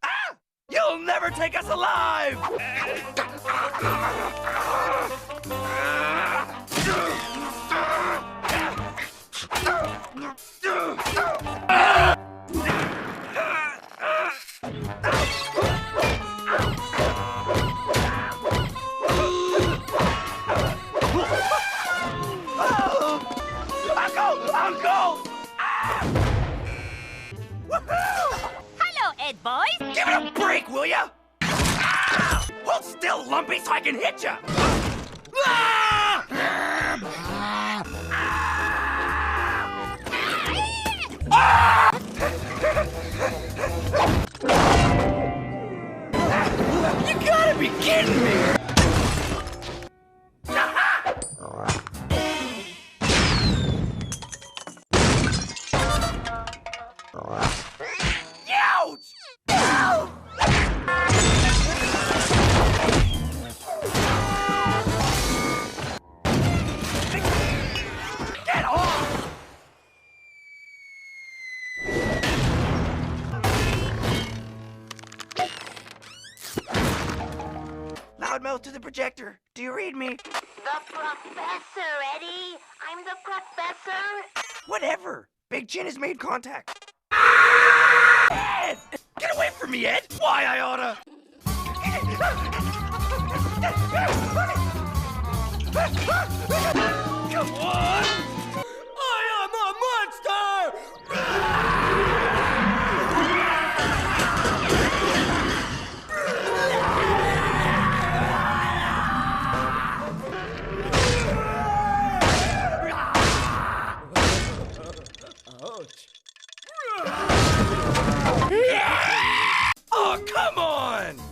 Ah! You'll never take us alive! Uncle! Hello, Ed boys. Give it a break, will ya? Ah! Hold still, Lumpy, so I can hit ya! You gotta be kidding me! Ouch! Ow! Get off! Loudmouth to the projector. Do you read me? The professor, Eddie. I'm the professor. Whatever. Big Chin has made contact. Ed! Get away from me, Ed! Why I oughta... Come on! I am a monster! Oh, come on!